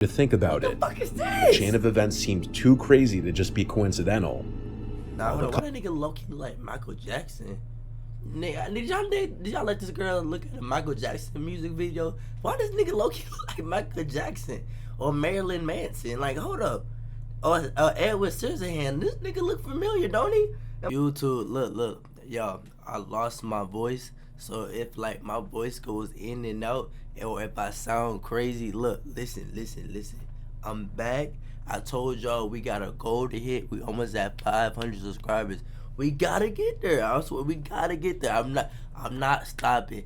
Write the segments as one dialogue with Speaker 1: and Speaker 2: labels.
Speaker 1: To think about it.
Speaker 2: What the fuck is
Speaker 1: The
Speaker 2: this?
Speaker 1: chain of events seemed too crazy to just be coincidental.
Speaker 2: Nah, hold on. Why that nigga low-key look like Michael Jackson? Nigga, did y'all let this girl look at a Michael Jackson music video? Why does nigga low-key look like Michael Jackson or Marilyn Manson? Like, hold up. Or Edward Scissorhands. This nigga look familiar, don't he? YouTube, look, y'all. I lost my voice, so if like my voice goes in and out, or if I sound crazy, look, listen. I'm back. I told y'all we got a goal to hit. We almost at 500 subscribers. We gotta get there. I swear we gotta get there. I'm not stopping.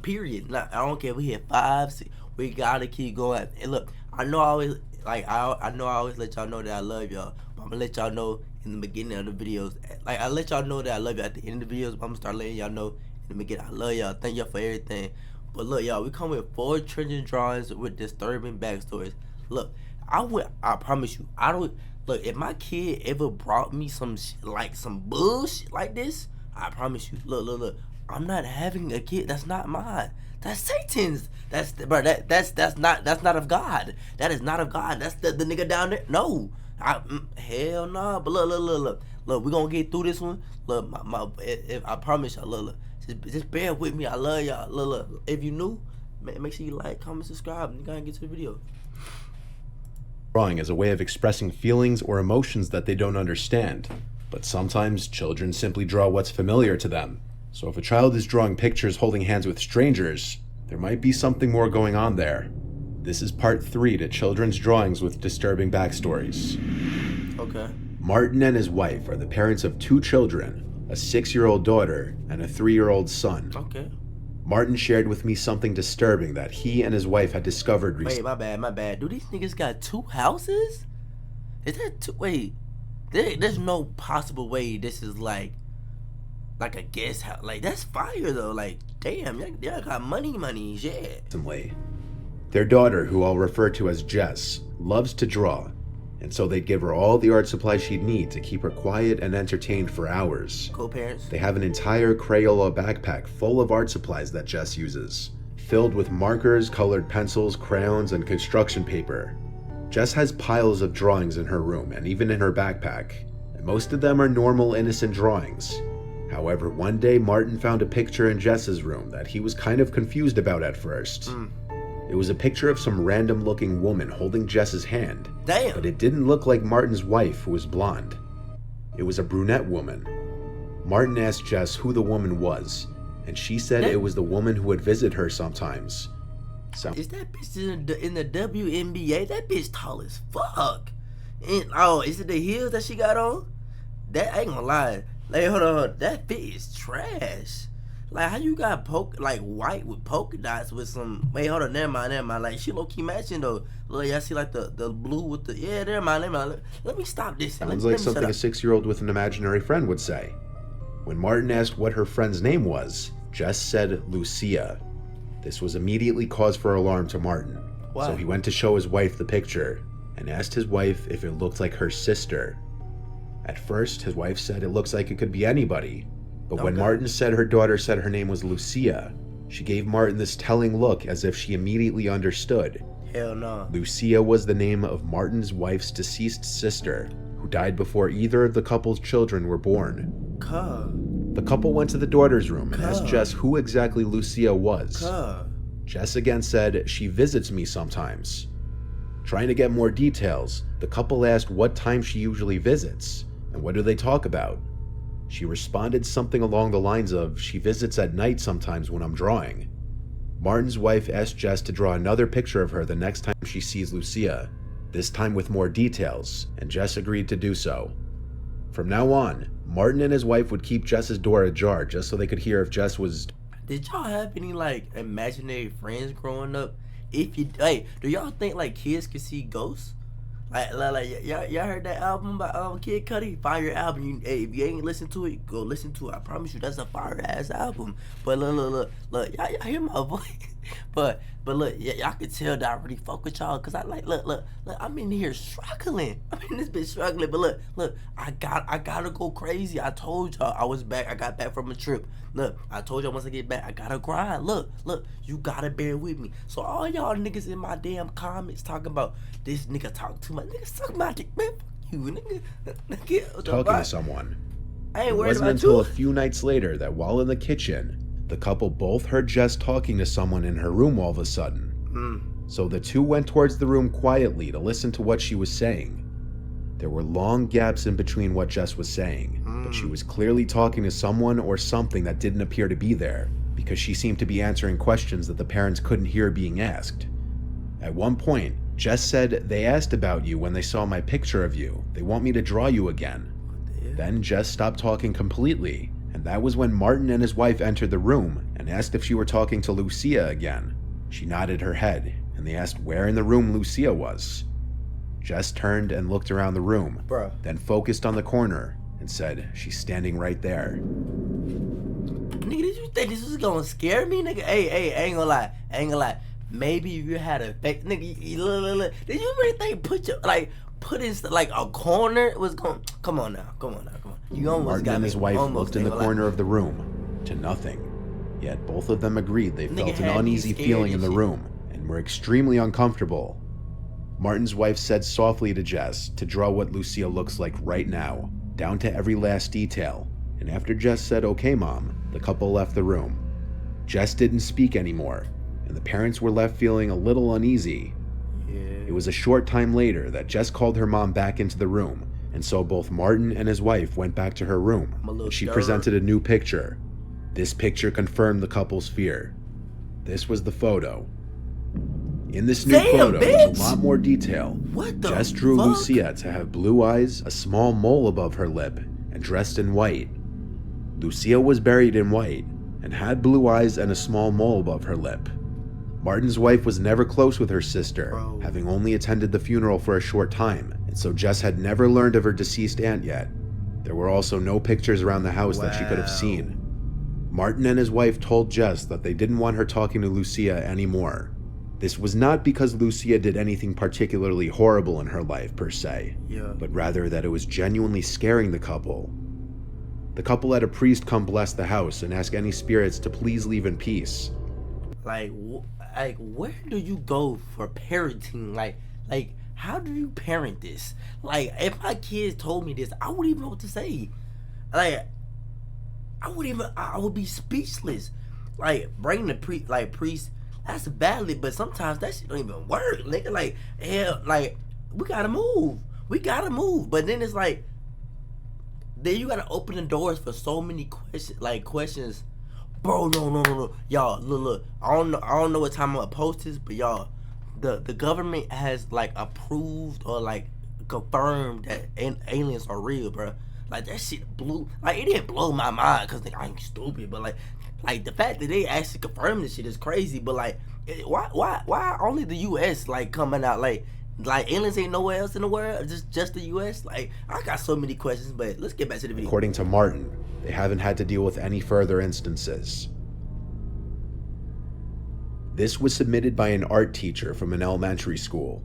Speaker 2: Period. I don't care if we hit 5, 6. We gotta keep going. And look, I know I always let y'all know that I love y'all. But I'm gonna let y'all know in the beginning of the videos. Like I let y'all know that I love you at the end of the videos. But I'm gonna start letting y'all know in the beginning. I love y'all. Thank y'all for everything. But look, y'all, we come with 4 trending drawings with disturbing backstories. Look, I promise you, I don't look. If my kid ever brought me some like some bullshit like this, I promise you. Look. I'm not having a kid. That's not mine. That's Satan's. That's not of God. That is not of God. That's the nigga down there. No, hell no. But look. We gonna get through this one. Look, I promise y'all. Look. Just bear with me. I love y'all. Look. If you new, make sure you like, comment, subscribe, and you gotta get to the video.
Speaker 1: Drawing is a way of expressing feelings or emotions that they don't understand. But sometimes children simply draw what's familiar to them. So if a child is drawing pictures holding hands with strangers, there might be something more going on there. This is part 3 to children's drawings with disturbing backstories.
Speaker 2: Okay.
Speaker 1: Martin and his wife are the parents of 2 children, a 6-year-old daughter and a 3-year-old son.
Speaker 2: Okay.
Speaker 1: Martin shared with me something disturbing that he and his wife had discovered recently.
Speaker 2: Wait, my bad. Do these niggas got 2 houses? Is that 2? Wait, there's no possible way this is like a guest house. Like, that's fire though. Like, damn, y'all got money, yeah.
Speaker 1: Their daughter, who I'll refer to as Jess, loves to draw, and so they'd give her all the art supplies she'd need to keep her quiet and entertained for hours.
Speaker 2: Co-parents?
Speaker 1: They have an entire Crayola backpack full of art supplies that Jess uses, filled with markers, colored pencils, crayons, and construction paper. Jess has piles of drawings in her room and even in her backpack, and most of them are normal, innocent drawings. However, one day Martin found a picture in Jess's room that he was kind of confused about at first. It was a picture of some random looking woman holding Jess's hand.
Speaker 2: Damn.
Speaker 1: But it didn't look like Martin's wife, who was blonde. It was a brunette woman. Martin asked Jess who the woman was, and she said it was the woman who would visit her sometimes.
Speaker 2: Is that bitch in the WNBA? That bitch tall as fuck. And is it the heels that she got on? That, I ain't gonna lie. Like, hold on, that fit is trash. Like, how you got white with polka dots with some? Wait, hold on, never mind. Like, she low key matching though. Look, y'all see like the blue with the never mind. Let me stop this.
Speaker 1: Sounds like something a 6-year-old with an imaginary friend would say. When Martin asked what her friend's name was, Jess said Lucia. This was immediately cause for alarm to Martin.
Speaker 2: Why?
Speaker 1: So he went to show his wife the picture and asked his wife if it looked like her sister. At first, his wife said it looks like it could be anybody. But when Martin said her daughter said her name was Lucia, she gave Martin this telling look as if she immediately understood.
Speaker 2: Hell no.
Speaker 1: Lucia was the name of Martin's wife's deceased sister, who died before either of the couple's children were born. The couple went to the daughter's room and asked Jess who exactly Lucia was. Jess again said, "She visits me sometimes." Trying to get more details, the couple asked what time she usually visits, and what do they talk about. She responded something along the lines of, "She visits at night sometimes when I'm drawing." Martin's wife asked Jess to draw another picture of her the next time she sees Lucia, this time with more details, and Jess agreed to do so. From now on, Martin and his wife would keep Jess's door ajar just so they could hear if Jess was...
Speaker 2: Did y'all have any like imaginary friends growing up? If you do y'all think like kids can see ghosts? Like y'all heard that album by Kid Cudi? Fire album. If you ain't listened to it, go listen to it. I promise you, that's a fire ass album. But look, y'all hear my voice? But look, y'all can tell that I really fuck with y'all, cause I like look. I'm in here struggling. I'm in this bitch struggling. But look, I gotta go crazy. I told y'all I was back. I got back from a trip. Look, I told y'all once I get back, I gotta grind. Look, you gotta bear with me. So all y'all niggas in my damn comments talking about this nigga talk too much. Niggas talking about dick, man. Fuck you, nigga.
Speaker 1: Talking to someone.
Speaker 2: I ain't
Speaker 1: It
Speaker 2: worried
Speaker 1: wasn't
Speaker 2: about
Speaker 1: until
Speaker 2: you.
Speaker 1: a few nights later that while in the kitchen, the couple both heard Jess talking to someone in her room all of a sudden. So the two went towards the room quietly to listen to what she was saying. There were long gaps in between what Jess was saying, but she was clearly talking to someone or something that didn't appear to be there, because she seemed to be answering questions that the parents couldn't hear being asked. At one point, Jess said, "They asked about you when they saw my picture of you. They want me to draw you again." Then Jess stopped talking completely, and that was when Martin and his wife entered the room and asked if she were talking to Lucia again. She nodded her head, and they asked where in the room Lucia was. Jess turned and looked around the room, then focused on the corner and said, "She's standing right there."
Speaker 2: Nigga, did you think this was gonna scare me, nigga? Hey, I ain't gonna lie. Maybe if you had a fake, nigga, look. Did you really think put in like a corner was going? Come on now. You almost
Speaker 1: Martin
Speaker 2: got
Speaker 1: and
Speaker 2: me.
Speaker 1: his wife
Speaker 2: Almost,
Speaker 1: looked in the
Speaker 2: ain't gonna
Speaker 1: corner
Speaker 2: lie.
Speaker 1: of the room, to nothing. Yet both of them agreed they
Speaker 2: Nigga
Speaker 1: felt an
Speaker 2: had me
Speaker 1: uneasy
Speaker 2: scared
Speaker 1: feeling in
Speaker 2: and
Speaker 1: the
Speaker 2: shit.
Speaker 1: room and were extremely uncomfortable. Martin's wife said softly to Jess to draw what Lucia looks like right now, down to every last detail, and after Jess said, "Okay, Mom," the couple left the room. Jess didn't speak anymore, and the parents were left feeling a little uneasy. It was a short time later that Jess called her mom back into the room, and so both Martin and his wife went back to her room, and she presented a new picture. This picture confirmed the couple's fear. This was the photo. In this new photo, there's a lot more detail.
Speaker 2: What the
Speaker 1: Jess drew
Speaker 2: fuck?
Speaker 1: Lucia to have blue eyes, a small mole above her lip, and dressed in white. Lucia was buried in white, and had blue eyes and a small mole above her lip. Martin's wife was never close with her sister, having only attended the funeral for a short time, and so Jess had never learned of her deceased aunt yet. There were also no pictures around the house that she could have seen. Martin and his wife told Jess that they didn't want her talking to Lucia anymore. This was not because Lucia did anything particularly horrible in her life per se, but rather that it was genuinely scaring the couple. The couple had a priest come bless the house and ask any spirits to please leave in peace.
Speaker 2: Like, where do you go for parenting? Like, how do you parent this? Like, if my kids told me this, I wouldn't even know what to say. Like, I would be speechless. Like, bring the priest, that's valid, but sometimes that shit don't even work, nigga. Like, hell, like, we gotta move. But then it's like, then you gotta open the doors for so many questions. Bro, no. Y'all, look. I don't know what time I'm gonna post this, but y'all, the government has like approved or like confirmed that aliens are real, bro. Like that shit blew. Like it didn't blow my mind because I ain't stupid, but like the fact that they actually confirmed this shit is crazy. But like, why only the U.S. like coming out like aliens ain't nowhere else in the world, just the U.S. Like I got so many questions, but let's get back to the video.
Speaker 1: According to Martin, they haven't had to deal with any further instances. This was submitted by an art teacher from an elementary school.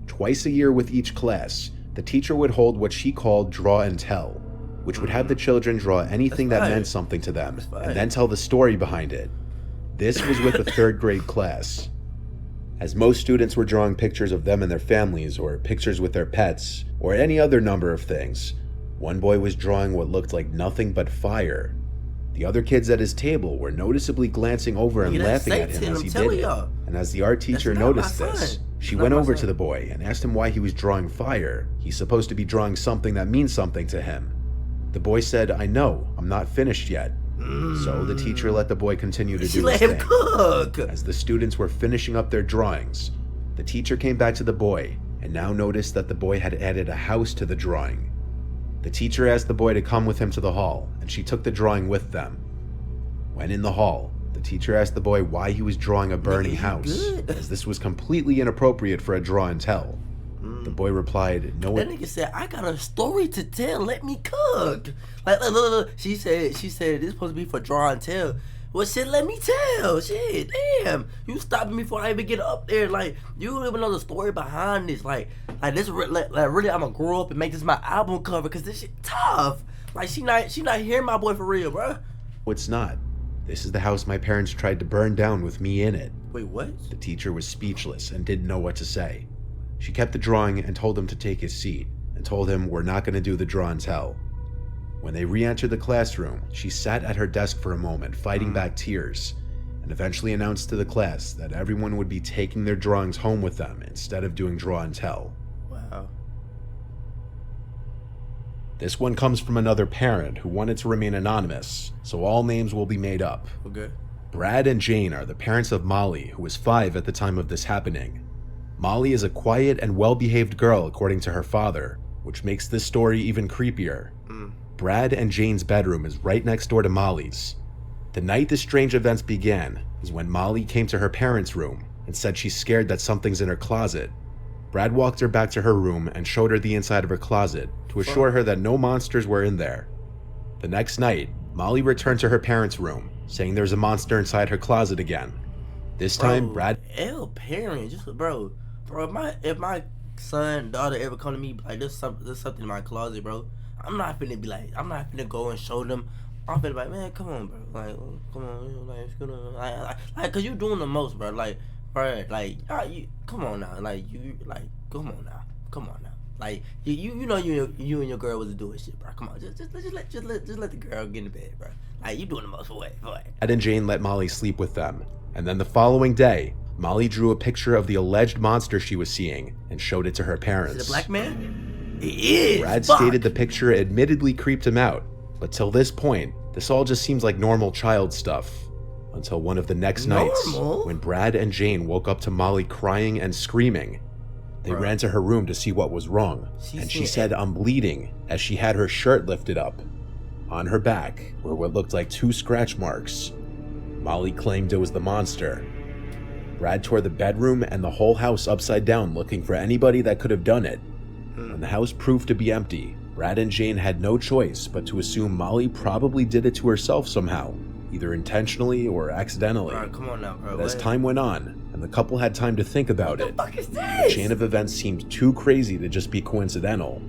Speaker 1: Twice a year with each class, the teacher would hold what she called draw and tell, which would have the children draw anything that meant something to them, and then tell the story behind it. This was with a third grade class. As most students were drawing pictures of them and their families, or pictures with their pets, or any other number of things, one boy was drawing what looked like nothing but fire. The other kids at his table were noticeably glancing over and laughing at him as he did it. And as the art teacher noticed this, she went over to the boy and asked him why he was drawing fire. He's supposed to be drawing something that means something to him. The boy said, "I know, I'm not finished yet." So the teacher let the boy continue to do his thing.
Speaker 2: Cook.
Speaker 1: As the students were finishing up their drawings, the teacher came back to the boy and now noticed that the boy had added a house to the drawing. The teacher asked the boy to come with him to the hall, and she took the drawing with them. When in the hall, the teacher asked the boy why he was drawing a burning house, as this was completely inappropriate for a draw and tell. The boy replied, "No
Speaker 2: That
Speaker 1: one."
Speaker 2: nigga said, "I got a story to tell. Let me cook." Like, look. She said this is supposed to be for draw and tell, Well, shit, let me tell. Shit, damn. You stopping me before I even get up there. Like, you don't even know the story behind this. Like this, like really, I'm gonna grow up and make this my album cover because this shit tough. Like, she not hearing my boy for real, bro.
Speaker 1: It's not. This is the house my parents tried to burn down with me in it.
Speaker 2: Wait, what?
Speaker 1: The teacher was speechless and didn't know what to say. She kept the drawing and told him to take his seat, and told him we're not going to do the draw and tell. When they re-entered the classroom, she sat at her desk for a moment, fighting back tears, and eventually announced to the class that everyone would be taking their drawings home with them instead of doing draw and tell.
Speaker 2: Wow.
Speaker 1: This one comes from another parent who wanted to remain anonymous, so all names will be made up.
Speaker 2: Okay.
Speaker 1: Brad and Jane are the parents of Molly, who was 5 at the time of this happening. Molly is a quiet and well-behaved girl according to her father, which makes this story even creepier. Brad and Jane's bedroom is right next door to Molly's. The night the strange events began is when Molly came to her parents' room and said she's scared that something's in her closet. Brad walked her back to her room and showed her the inside of her closet to assure her that no monsters were in there. The next night, Molly returned to her parents' room, saying there's a monster inside her closet again. This time, Brad...
Speaker 2: parent, just bro, if my son, daughter ever come to me like there's something in my closet, bro, I'm not finna go and show them. I'm finna be like, man, come on, bro, like, come on, like, it's gonna, like, cause you doing the most, bro, like, bro, like, you, come on now, like, you, like, come on now, like, you know, you and your girl was doing shit, bro, come on, just let the girl get in bed, bro, like, you doing the most for what?
Speaker 1: Brad and Jane let Molly sleep with them, and then the following day, Molly drew a picture of the alleged monster she was seeing and showed it to her parents.
Speaker 2: Is it a black man? It is.
Speaker 1: Brad stated the picture admittedly creeped him out, but till this point, this all just seems like normal child stuff. Until one of the next nights, when Brad and Jane woke up to Molly crying and screaming. They ran to her room to see what was wrong, and she said, "I'm bleeding," as she had her shirt lifted up. On her back were what looked like 2 scratch marks. Molly claimed it was the monster. Brad tore the bedroom and the whole house upside down looking for anybody that could have done it. When the house proved to be empty, Brad and Jane had no choice but to assume Molly probably did it to herself somehow, either intentionally or accidentally.
Speaker 2: Bro, come on now, bro.
Speaker 1: But as time went on, and the couple had time to think about it,
Speaker 2: the fuck is this?
Speaker 1: The chain of events seemed too crazy to just be coincidental.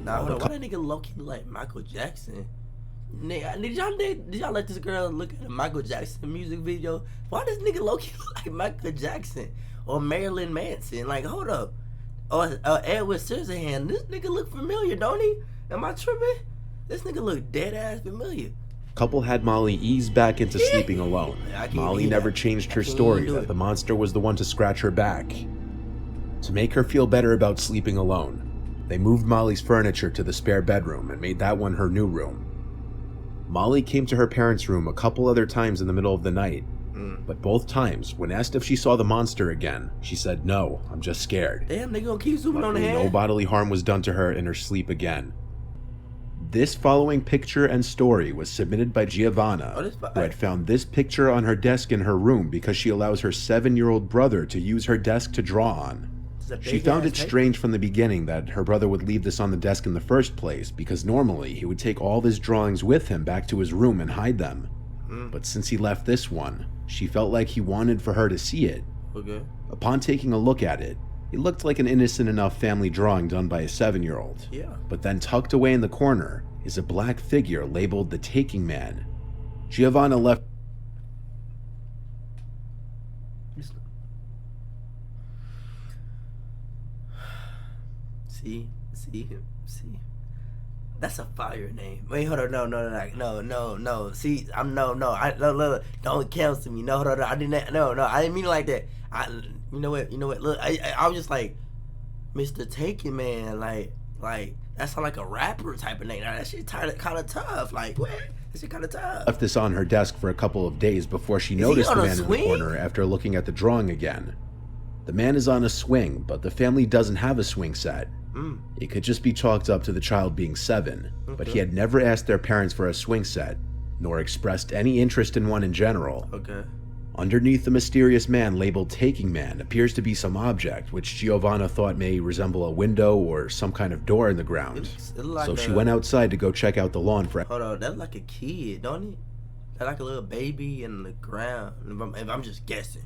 Speaker 2: Nah, hold on. Why that nigga low-key like Michael Jackson? Nigga, did y'all let this girl look at a Michael Jackson music video? Why does nigga low-key look like Michael Jackson or Marilyn Manson? Like, hold up. Or Edward Scissorhands. This nigga look familiar, don't he? Am I tripping? This nigga look dead-ass familiar.
Speaker 1: Couple had Molly ease back into sleeping alone. Molly never changed her story that the monster was the one to scratch her back. To make her feel better about sleeping alone, they moved Molly's furniture to the spare bedroom and made that one her new room. Molly came to her parents' room a couple other times in the middle of the night, but both times, when asked if she saw the monster again, she said, "No, I'm just scared."
Speaker 2: Damn, they gonna keep zooming on the head?
Speaker 1: No bodily harm was done to her in her sleep again. This following picture and story was submitted by Giovanna, who had found this picture on her desk in her room because she allows her 7-year-old brother to use her desk to draw on. She found it strange from the beginning that her brother would leave this on the desk in the first place, because normally he would take all of his drawings with him back to his room and hide them. But since he left this one, she felt like he wanted for her to see it.
Speaker 2: Okay.
Speaker 1: Upon taking a look at it, it looked like an innocent enough family drawing done by a 7-year-old.
Speaker 2: Yeah. But
Speaker 1: then tucked away in the corner is a black figure labeled the Taking Man. Giovanna left.
Speaker 2: See. That's a fire name. Wait, hold on, no. See, don't cancel me. No, hold on, I didn't mean it like that. You know what? Look, I was just like, Mr. Taking Man, like that sound like a rapper type of name. Now, that shit kind of tough. Like, what? That shit kind of tough.
Speaker 1: Left this on her desk for a couple of days before she noticed the man in the corner after looking at the drawing again. The man is on a swing, but the family doesn't have a swing set. It could just be chalked up to the child being 7, but he had never asked their parents for a swing set, nor expressed any interest in one in general.
Speaker 2: Okay.
Speaker 1: Underneath the mysterious man labeled Taking Man appears to be some object, which Giovanna thought may resemble a window or some kind of door in the ground. So she went outside to go check out the lawn for...
Speaker 2: Hold on, that's like a kid, don't it? like a little baby in the ground. If I'm just guessing.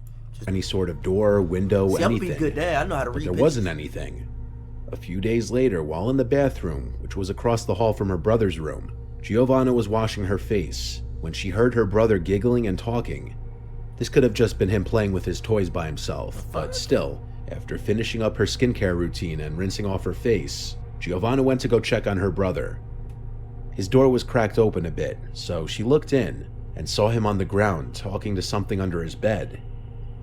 Speaker 1: Any sort of door, window,
Speaker 2: See, I'm
Speaker 1: anything.
Speaker 2: gonna be good dad. I know how to
Speaker 1: But
Speaker 2: read
Speaker 1: there
Speaker 2: pictures.
Speaker 1: wasn't anything. A few days later, while in the bathroom, which was across the hall from her brother's room, Giovanna was washing her face when she heard her brother giggling and talking. This could have just been him playing with his toys by himself, but still, after finishing up her skincare routine and rinsing off her face, Giovanna went to go check on her brother. His door was cracked open a bit, so she looked in and saw him on the ground talking to something under his bed.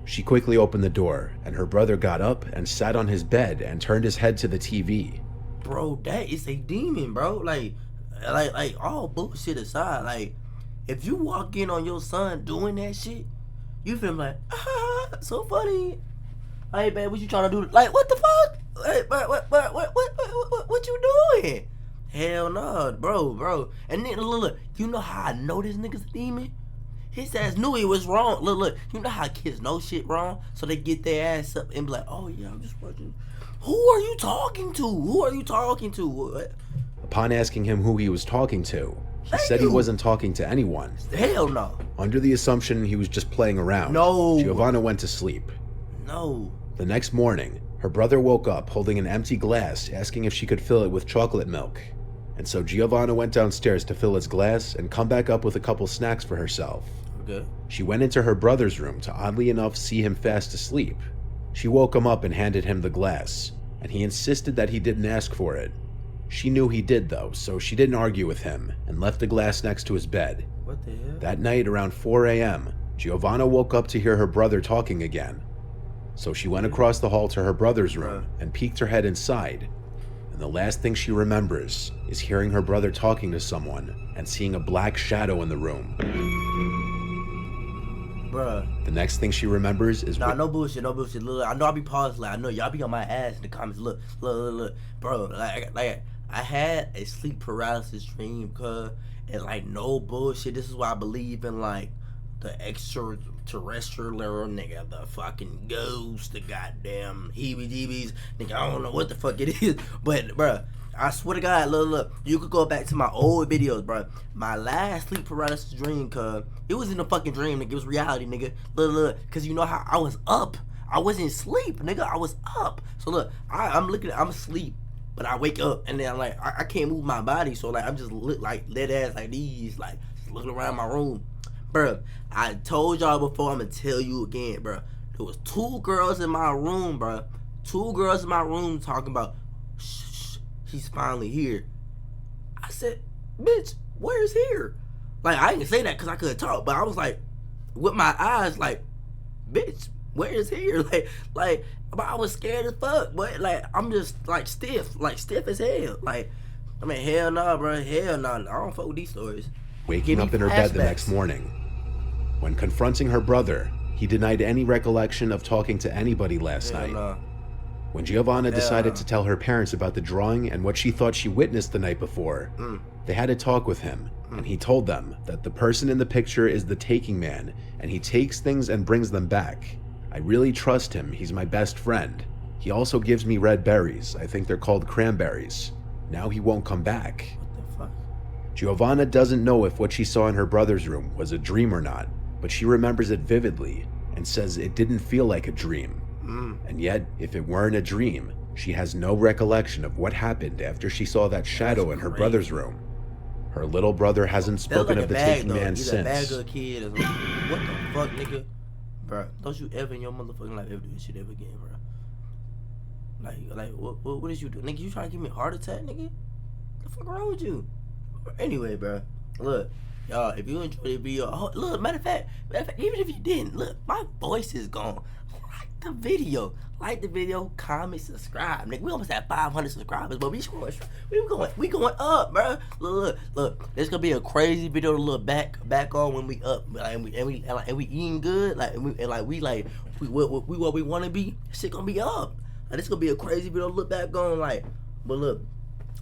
Speaker 1: She quickly opened the door, and her brother got up and sat on his bed and turned his head to the TV.
Speaker 2: Bro, that is a demon, bro. Like all bullshit aside, like, if you walk in on your son doing that shit, you feel like, so funny. Hey, man, what you trying to do? Like, what the fuck? Hey, what you doing? Hell no, bro. And then, look, you know how I know this nigga's a demon? His ass knew he was wrong. Look, you know how kids know shit wrong? So they get their ass up and be like, oh yeah, I'm just watching. Who are you talking to? What?
Speaker 1: Upon asking him who he was talking to, he said he wasn't talking to anyone.
Speaker 2: Hell no.
Speaker 1: Under the assumption he was just playing around,
Speaker 2: No.
Speaker 1: Giovanna went to sleep.
Speaker 2: No.
Speaker 1: The next morning, her brother woke up holding an empty glass, asking if she could fill it with chocolate milk. And so Giovanna went downstairs to fill his glass and come back up with a couple snacks for herself.
Speaker 2: Okay.
Speaker 1: She went into her brother's room to oddly enough see him fast asleep. She woke him up and handed him the glass, and he insisted that he didn't ask for it. She knew he did though, so she didn't argue with him and left the glass next to his bed.
Speaker 2: What the hell?
Speaker 1: That night around 4 a.m., Giovanna woke up to hear her brother talking again. So she went across the hall to her brother's room and peeked her head inside. And the last thing she remembers is hearing her brother talking to someone and seeing a black shadow in the room.
Speaker 2: Bruh.
Speaker 1: The next thing she remembers is
Speaker 2: no bullshit. Look, I know I be paused, like, I know y'all be on my ass in the comments. Look. Bro, like I had a sleep paralysis dream, cuz, and like, no bullshit. This is why I believe in, like, the extraterrestrial nigga, the fucking ghost, the goddamn heebie-jeebies. Nigga, I don't know what the fuck it is. But, bruh, I swear to God, look, you could go back to my old videos, bro. My last sleep paralysis dream, cuz, it was in a fucking dream, nigga. It was reality, nigga. Look, cause you know how I was up. I wasn't asleep, nigga. I was up. So look, I'm asleep, but I wake up and then I'm like, I can't move my body. So like, I'm just like dead ass like these, like just looking around my room. Bruh, I told y'all before, I'm gonna tell you again, bruh. There was 2 girls in my room, bruh. 2 girls in my room talking about, shh, he's finally here. I said, bitch, where's here? Like, I didn't say that because I couldn't talk, but I was like, with my eyes, like, bitch, where is here? Like, but I was scared as fuck, but like, I'm just like stiff as hell. Like, I mean, hell no, bro, hell no, I don't fuck with these stories.
Speaker 1: Waking up in her bed the next morning. When confronting her brother, he denied any recollection of talking to anybody last night.
Speaker 2: No.
Speaker 1: When Giovanna decided to tell her parents about the drawing and what she thought she witnessed the night before, they had a talk with him, and he told them that the person in the picture is the taking man, and he takes things and brings them back. I really trust him, he's my best friend. He also gives me red berries, I think they're called cranberries. Now he won't come back.
Speaker 2: What the fuck?
Speaker 1: Giovanna doesn't know if what she saw in her brother's room was a dream or not, but she remembers it vividly and says it didn't feel like a dream. And yet, if it weren't a dream, she has no recollection of what happened after she saw that shadow in her brother's room. Her little brother hasn't spoken of the taking man since.
Speaker 2: Bad good kid. What the fuck, nigga? Bruh, don't you ever in your motherfucking life ever do this shit ever again, bruh. Like, what did you do? Nigga, you trying to give me a heart attack, nigga? What the fuck wrong with you? Anyway, bruh, look, y'all, if you enjoyed the video, look, matter of fact, even if you didn't, look, my voice is gone. Like the video, comment, subscribe, nigga. We almost had 500 subscribers, but we going up, bro. Look, this gonna be a crazy video to look back on when we up, and we eating good, like, we what we want to be. Shit gonna be up. Like, this gonna be a crazy video to look back on, like. But look,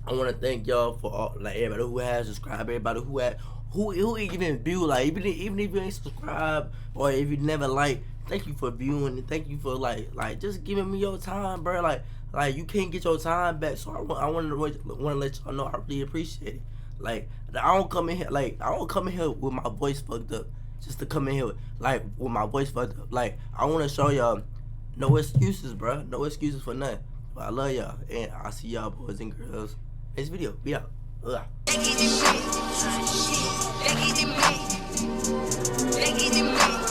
Speaker 2: I want to thank y'all for all, like, everybody who has subscribed, everybody who even view, like, even if you ain't subscribed or if you never like. Thank you for viewing and thank you for like just giving me your time, bro. Like you can't get your time back, so I want to let y'all know I really appreciate it. Like, I don't come in here with my voice fucked up just to come in here like with my voice fucked up. Like, I want to show y'all no excuses, bro. No excuses for nothing. But I love y'all, and I'll see y'all boys and girls next video. Be out. Ugh.
Speaker 3: They get it me.